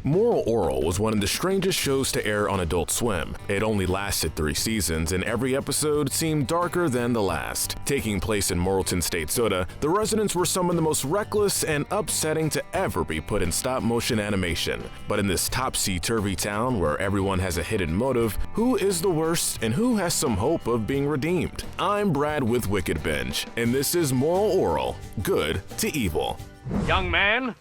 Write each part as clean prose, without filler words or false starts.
Moral Orel was one of the strangest shows to air on Adult Swim. It only lasted 3 seasons, and every episode seemed darker than the last. Taking place in Moralton, Statesota, the residents were some of the most reckless and upsetting to ever be put in stop-motion animation. But in this topsy-turvy town where everyone has a hidden motive, who is the worst and who has some hope of being redeemed? I'm Brad with Wicked Binge, and this is Moral Orel, Good to Evil. Young man,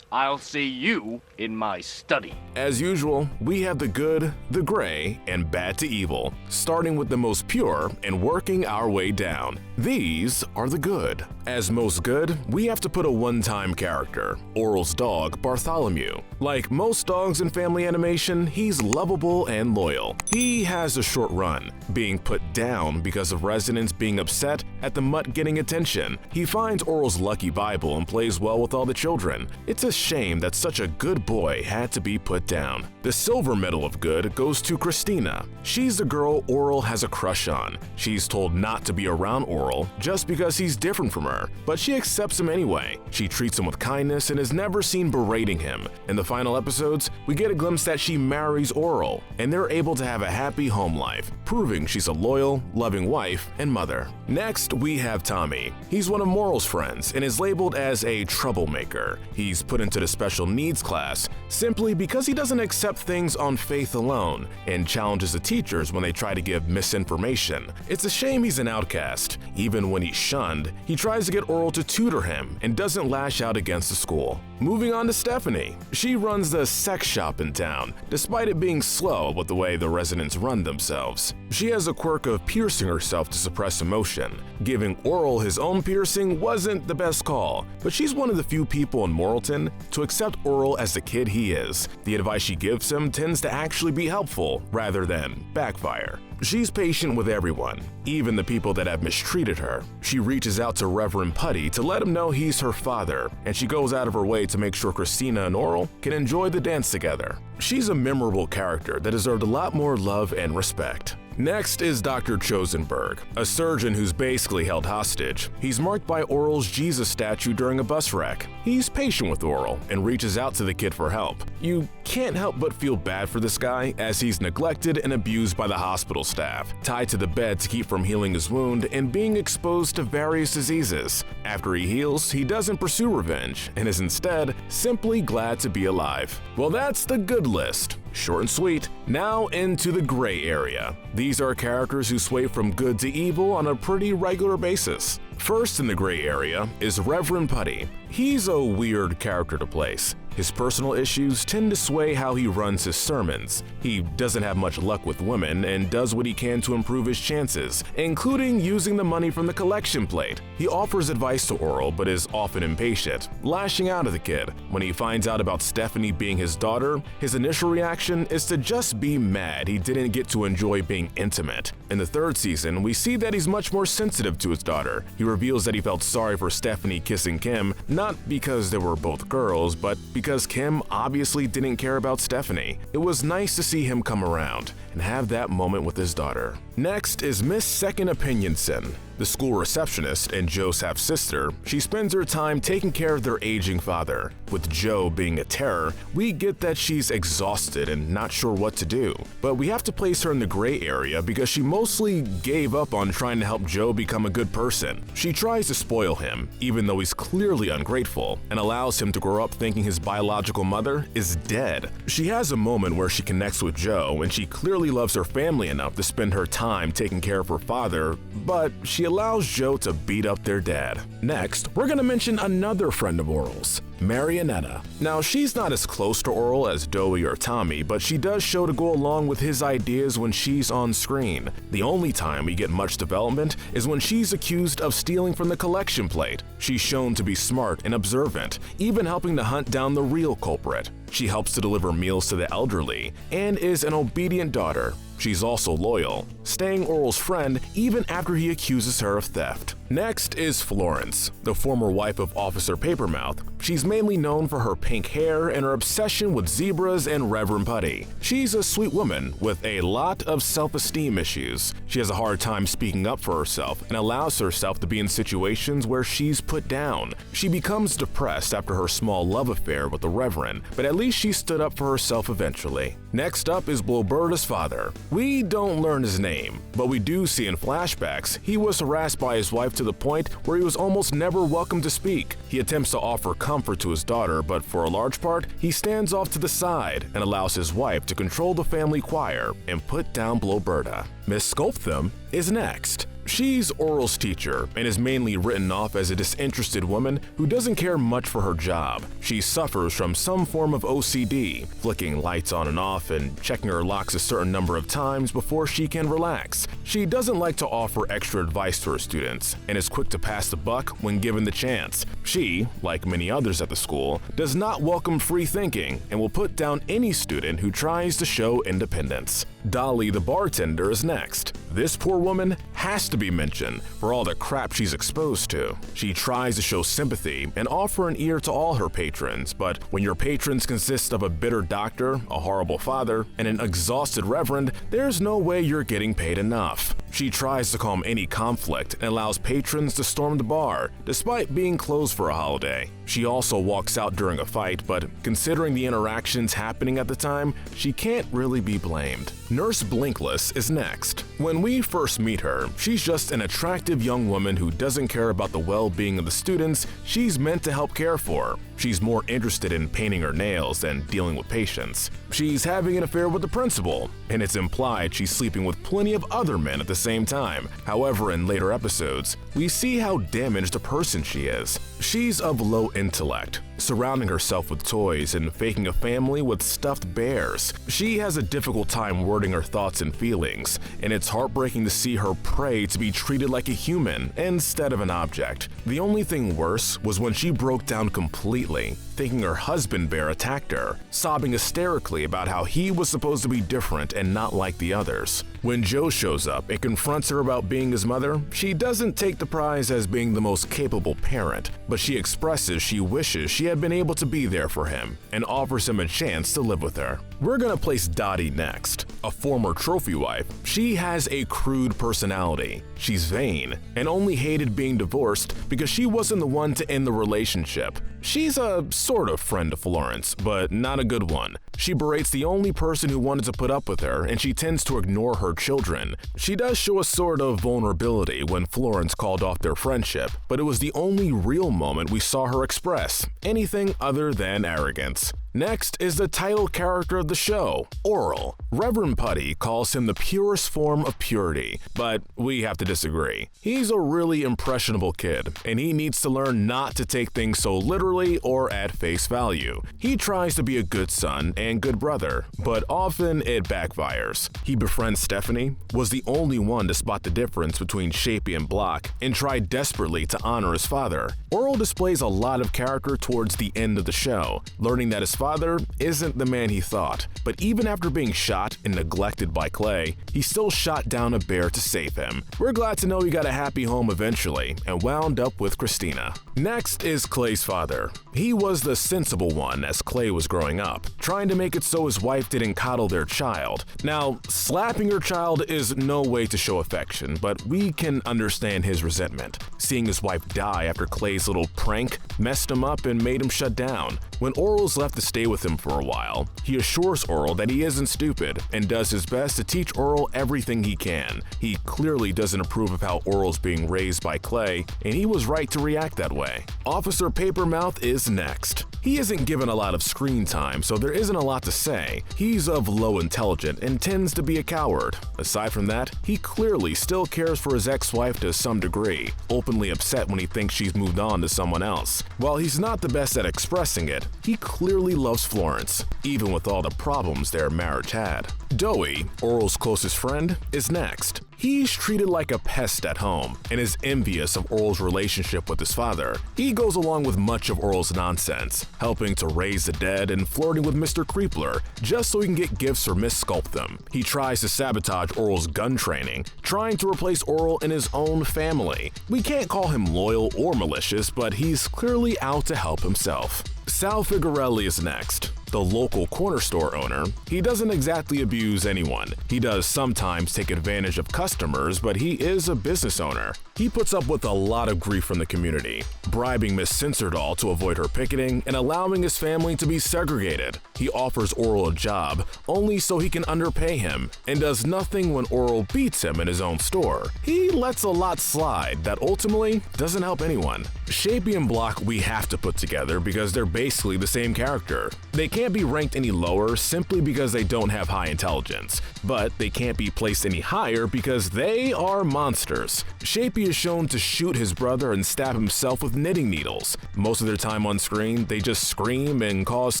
I'll see you in my study. As usual, we have the good, the gray, and bad to evil, starting with the most pure and working our way down. These are the good. As most good, we have to put a one-time character, Orel's dog, Bartholomew. Like most dogs in family animation, he's lovable and loyal. He has a short run, being put down because of residents being upset at the mutt getting attention. He finds Orel's lucky Bible and plays well with all the children. It's a shame that such a good boy had to be put down. The silver medal of good goes to Kristijan. She's the girl Orel has a crush on. She's told not to be around Orel just because he's different from her, but she accepts him anyway. She treats him with kindness and is never seen berating him. In the final episodes, we get a glimpse that she marries Orel, and they're able to have a happy home life, proving she's a loyal, loving wife and mother. Next, we have Tommy. He's one of Morel's friends and is labeled as a troublemaker. He's put into the special needs class simply because he doesn't accept things on faith alone and challenges the teachers when they try to give misinformation. It's a shame he's an outcast. Even when he's shunned, he tries to get Orel to tutor him and doesn't lash out against the school. Moving on to Stephanie. She runs the sex shop in town, despite it being slow with the way the residents run themselves. She has a quirk of piercing herself to suppress emotion. Giving Orel his own piercing wasn't the best call, but she's one of the few people in Moralton to accept Orel as the kid he is. The advice she gives him tends to actually be helpful rather than backfire. She's patient with everyone, even the people that have mistreated her. She reaches out to Reverend Putty to let him know he's her father, and she goes out of her way to make sure Christina and Orel can enjoy the dance together. She's a memorable character that deserved a lot more love and respect. Next is Dr. Chosenberg, a surgeon who's basically held hostage. He's marked by Orel's Jesus statue during a bus wreck. He's patient with Orel and reaches out to the kid for help. You can't help but feel bad for this guy as he's neglected and abused by the hospital staff, tied to the bed to keep from healing his wound and being exposed to various diseases. After he heals, he doesn't pursue revenge and is instead simply glad to be alive. Well, that's the good list. Short and sweet. Now into the gray area. These are characters who sway from good to evil on a pretty regular basis. First in the gray area is Reverend Putty. He's a weird character to place. His personal issues tend to sway how he runs his sermons. He doesn't have much luck with women and does what he can to improve his chances, including using the money from the collection plate. He offers advice to Orel but is often impatient, lashing out at the kid. When he finds out about Stephanie being his daughter, his initial reaction is to just be mad he didn't get to enjoy being intimate. In the 3rd season, we see that he's much more sensitive to his daughter. He reveals that he felt sorry for Stephanie kissing Kim, not because they were both girls, but because Kim obviously didn't care about Stephanie. It was nice to see him come around and have that moment with his daughter. Next is Miss Second Opinionson. The school receptionist and Joe's half-sister, she spends her time taking care of their aging father. With Joe being a terror, we get that she's exhausted and not sure what to do. But we have to place her in the gray area because she mostly gave up on trying to help Joe become a good person. She tries to spoil him, even though he's clearly ungrateful, and allows him to grow up thinking his biological mother is dead. She has a moment where she connects with Joe, and she clearly loves her family enough to spend her time taking care of her father, but she allows Joe to beat up their dad. Next, we're gonna mention another friend of Orel's, Marionetta. Now, she's not as close to Orel as Dowie or Tommy, but she does show to go along with his ideas when she's on screen. The only time we get much development is when she's accused of stealing from the collection plate. She's shown to be smart and observant, even helping to hunt down the real culprit. She helps to deliver meals to the elderly and is an obedient daughter. She's also loyal, staying Orel's friend even after he accuses her of theft. Next is Florence, the former wife of Officer Papermouth. She's mainly known for her pink hair and her obsession with zebras and Reverend Putty. She's a sweet woman with a lot of self-esteem issues. She has a hard time speaking up for herself and allows herself to be in situations where she's put down. She becomes depressed after her small love affair with the Reverend, but at least she stood up for herself eventually. Next up is Bloberta's father. We don't learn his name, but we do see in flashbacks he was harassed by his wife to the point where he was almost never welcome to speak. He attempts to offer comfort to his daughter, but for a large part, he stands off to the side and allows his wife to control the family choir and put down Bloberta. Miss Sculptham is next. She's Orel's teacher and is mainly written off as a disinterested woman who doesn't care much for her job. She suffers from some form of OCD, flicking lights on and off and checking her locks a certain number of times before she can relax. She doesn't like to offer extra advice to her students and is quick to pass the buck when given the chance. She, like many others at the school, does not welcome free thinking and will put down any student who tries to show independence. Dolly the bartender is next. This poor woman has to be mentioned for all the crap she's exposed to. She tries to show sympathy and offer an ear to all her patrons, but when your patrons consist of a bitter doctor, a horrible father, and an exhausted reverend, there's no way you're getting paid enough. She tries to calm any conflict and allows patrons to storm the bar, despite being closed for a holiday. She also walks out during a fight, but considering the interactions happening at the time, she can't really be blamed. Nurse Blinkless is next. When we first meet her, she's just an attractive young woman who doesn't care about the well-being of the students she's meant to help care for. She's more interested in painting her nails than dealing with patients. She's having an affair with the principal, and it's implied she's sleeping with plenty of other men at the same time. However, in later episodes, we see how damaged a person she is. She's of low intellect, surrounding herself with toys and faking a family with stuffed bears. She has a difficult time wording her thoughts and feelings, and it's heartbreaking to see her pray to be treated like a human instead of an object. The only thing worse was when she broke down completely, thinking her husband bear attacked her, sobbing hysterically about how he was supposed to be different and not like the others. When Joe shows up and confronts her about being his mother, she doesn't take the prize as being the most capable parent, but she expresses she wishes she had been able to be there for him and offers him a chance to live with her. We're gonna place Dottie next. A former trophy wife, she has a crude personality. She's vain and only hated being divorced because she wasn't the one to end the relationship. She's a sort of friend to Florence, but not a good one. She berates the only person who wanted to put up with her, and she tends to ignore her children. She does show a sort of vulnerability when Florence called off their friendship, but it was the only real moment we saw her express anything other than arrogance. Next is the title character of the show, Orel. Reverend Putty calls him the purest form of purity, but we have to disagree. He's a really impressionable kid, and he needs to learn not to take things so literally or at face value. He tries to be a good son and good brother, but often it backfires. He befriends Stephanie, was the only one to spot the difference between Shapey and Block, and tried desperately to honor his father. Orel displays a lot of character towards the end of the show, learning that his father isn't the man he thought, but even after being shot and neglected by Clay, he still shot down a bear to save him. We're glad to know he got a happy home eventually and wound up with Christina. Next is Clay's father. He was the sensible one as Clay was growing up, trying to make it so his wife didn't coddle their child. Now, slapping your child is no way to show affection, but we can understand his resentment. Seeing his wife die after Clay's little prank messed him up and made him shut down. When Orel's left to stay with him for a while, he assures Orel that he isn't stupid and does his best to teach Orel everything he can. He clearly doesn't approve of how Orel's being raised by Clay, and he was right to react that way. Officer Papermouth is next. He isn't given a lot of screen time, so there isn't a lot to say. He's of low intelligence and tends to be a coward. Aside from that, he clearly still cares for his ex-wife to some degree, openly upset when he thinks she's moved on to someone else. While he's not the best at expressing it, he clearly loves Florence, even with all the problems their marriage had. Dowie, Orel's closest friend, is next. He's treated like a pest at home and is envious of Orel's relationship with his father. He goes along with much of Orel's nonsense, helping to raise the dead and flirting with Mr. Creepler just so he can get gifts or missculpt them. He tries to sabotage Orel's gun training, trying to replace Orel in his own family. We can't call him loyal or malicious, but he's clearly out to help himself. Sal Figurelli is next. The local corner store owner, he doesn't exactly abuse anyone. He does sometimes take advantage of customers, but he is a business owner. He puts up with a lot of grief from the community, bribing Miss Cincerdoll to avoid her picketing and allowing his family to be segregated. He offers Orel a job only so he can underpay him, and does nothing when Orel beats him in his own store. He lets a lot slide that ultimately doesn't help anyone. Shapey and Block we have to put together because they're basically the same character. They can't be ranked any lower simply because they don't have high intelligence, but they can't be placed any higher because they are monsters. Shapey is shown to shoot his brother and stab himself with knitting needles. Most of their time on screen, they just scream and cause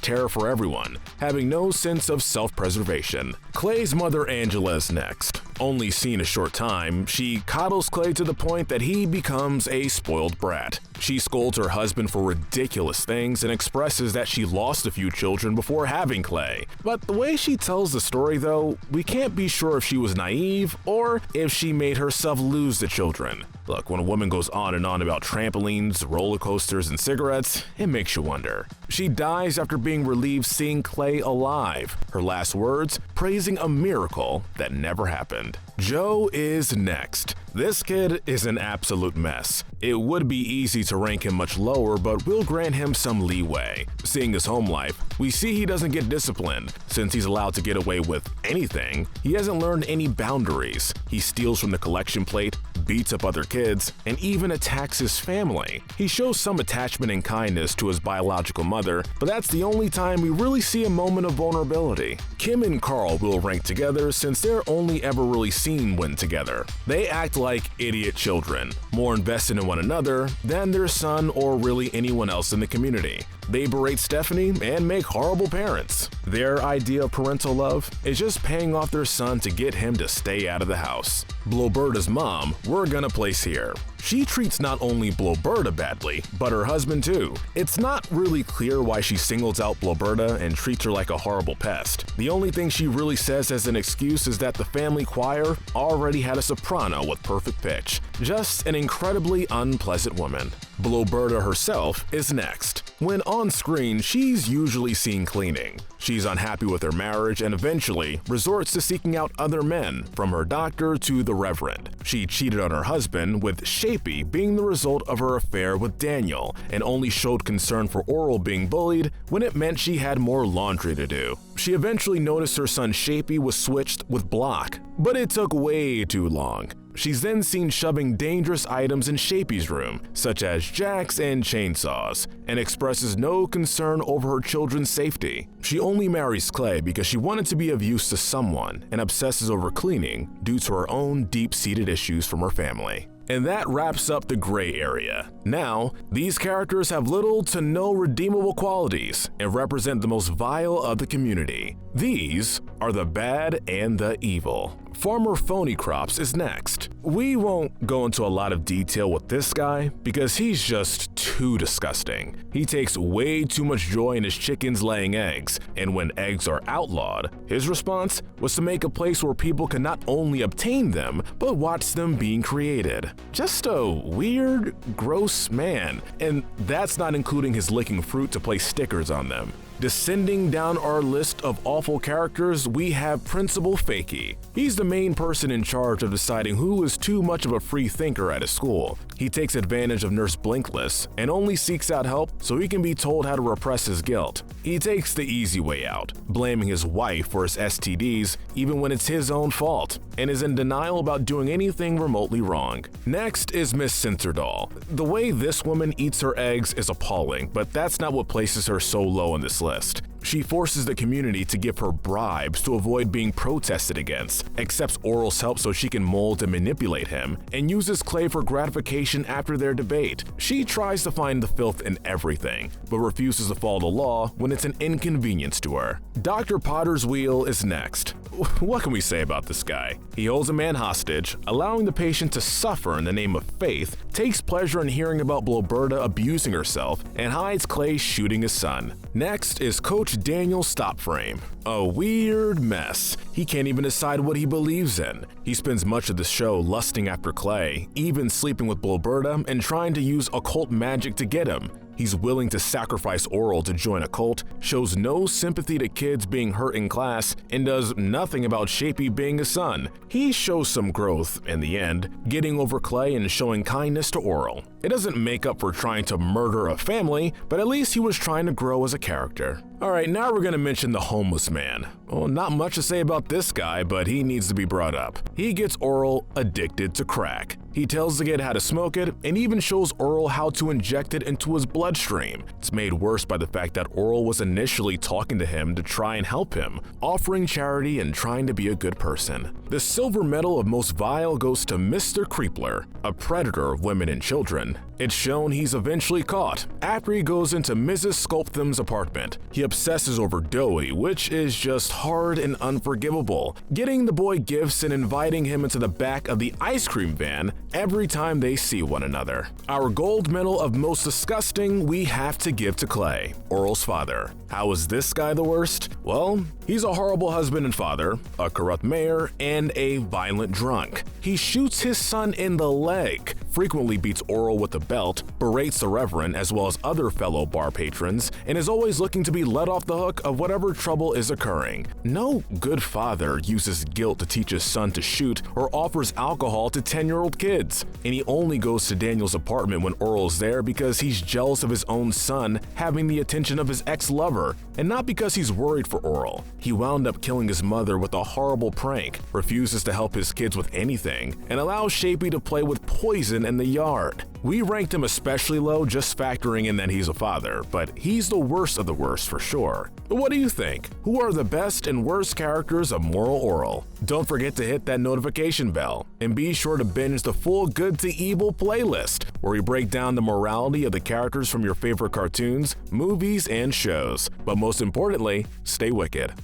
terror for everyone, having no sense of self-preservation. Clay's mother Angela is next. Only seen a short time, she coddles Clay to the point that he becomes a spoiled brat. She scolds her husband for ridiculous things and expresses that she lost a few children before having Clay. But the way she tells the story though, we can't be sure if she was naive or if she made herself lose the children. Look, when a woman goes on and on about trampolines, roller coasters, and cigarettes, it makes you wonder. She dies after being relieved seeing Clay alive. Her last words, praising a miracle that never happened. Joe is next. This kid is an absolute mess. It would be easy to rank him much lower, but we'll grant him some leeway. Seeing his home life, we see he doesn't get disciplined. Since he's allowed to get away with anything, he hasn't learned any boundaries. He steals from the collection plate, beats up other kids, and even attacks his family. He shows some attachment and kindness to his biological mother, but that's the only time we really see a moment of vulnerability. Kim and Carl will rank together since they're only ever really seen when together. They act like idiot children, more invested in one another than their son or really anyone else in the community. They berate Stephanie and make horrible parents. Their idea of parental love is just paying off their son to get him to stay out of the house. Bloberta's mom, we're gonna place here. She treats not only Bloberta badly, but her husband too. It's not really clear why she singles out Bloberta and treats her like a horrible pest. The only thing she really says as an excuse is that the family choir already had a soprano with perfect pitch. Just an incredibly unpleasant woman. Bloberta herself is next. When on screen, she's usually seen cleaning. She's unhappy with her marriage and eventually resorts to seeking out other men, from her doctor to the reverend. She cheated on her husband, with Shapey being the result of her affair with Daniel, and only showed concern for Orel being bullied when it meant she had more laundry to do. She eventually noticed her son Shapey was switched with Block, but it took way too long. She's then seen shoving dangerous items in Shapey's room, such as jacks and chainsaws, and expresses no concern over her children's safety. She only marries Clay because she wanted to be of use to someone and obsesses over cleaning due to her own deep-seated issues from her family. And that wraps up the gray area. Now, these characters have little to no redeemable qualities and represent the most vile of the community. These are the bad and the evil. Farmer Phony Crops is next. We won't go into a lot of detail with this guy because he's just too disgusting. He takes way too much joy in his chickens laying eggs, and when eggs are outlawed, his response was to make a place where people can not only obtain them, but watch them being created. Just a weird, gross man, and that's not including his licking fruit to place stickers on them. Descending down our list of awful characters, we have Principal Fakey. He's the main person in charge of deciding who is too much of a free thinker at his school. He takes advantage of Nurse Blinkless and only seeks out help so he can be told how to repress his guilt. He takes the easy way out, blaming his wife for his STDs even when it's his own fault, and is in denial about doing anything remotely wrong. Next is Miss Cincerdoll. The way this woman eats her eggs is appalling, but that's not what places her so low on this list. She forces the community to give her bribes to avoid being protested against, accepts Orel's help so she can mold and manipulate him, and uses Clay for gratification after their debate. She tries to find the filth in everything, but refuses to follow the law when it's an inconvenience to her. Dr. Potter's Wheel is next. what can we say about this guy? He holds a man hostage, allowing the patient to suffer in the name of faith, takes pleasure in hearing about Bloberta abusing herself, and hides Clay shooting his son. Next is Coach Daniel Stopframe. A weird mess. He can't even decide what he believes in. He spends much of the show lusting after Clay, even sleeping with Bloberta and trying to use occult magic to get him. He's willing to sacrifice Orel to join a cult, shows no sympathy to kids being hurt in class, and does nothing about Shapey being his son. He shows some growth in the end, getting over Clay and showing kindness to Orel. It doesn't make up for trying to murder a family, but at least he was trying to grow as a character. Alright, now we're gonna mention the homeless man. Well, not much to say about this guy, but he needs to be brought up. He gets Orel addicted to crack. He tells the kid how to smoke it, and even shows Orel how to inject it into his bloodstream. It's made worse by the fact that Orel was initially talking to him to try and help him, offering charity and trying to be a good person. The silver medal of most vile goes to Mr. Creepler, a predator of women and children. It's shown he's eventually caught after he goes into Mrs. Sculptham's apartment. He obsesses over Doey, which is just hard and unforgivable, getting the boy gifts and inviting him into the back of the ice cream van every time they see one another. Our gold medal of most disgusting we have to give to Clay, Orel's father. How is this guy the worst? Well, he's a horrible husband and father, a corrupt mayor, and a violent drunk. He shoots his son in the leg, frequently beats Orel with a belt, berates the Reverend as well as other fellow bar patrons, and is always looking to be let off the hook of whatever trouble is occurring. No good father uses guilt to teach his son to shoot or offers alcohol to 10-year-old kids. And he only goes to Daniel's apartment when Orel's there because he's jealous of his own son having the attention of his ex-lover, and not because he's worried for Orel. He wound up killing his mother with a horrible prank, refuses to help his kids with anything, and allows Shapey to play with poison in the yard. We ranked him especially low just factoring in that he's a father, but he's the worst of the worst for sure. But what do you think? Who are the best and worst characters of Moral Orel? Don't forget to hit that notification bell, and be sure to binge the full Good to Evil playlist, where we break down the morality of the characters from your favorite cartoons, movies, and shows. But most importantly, stay wicked.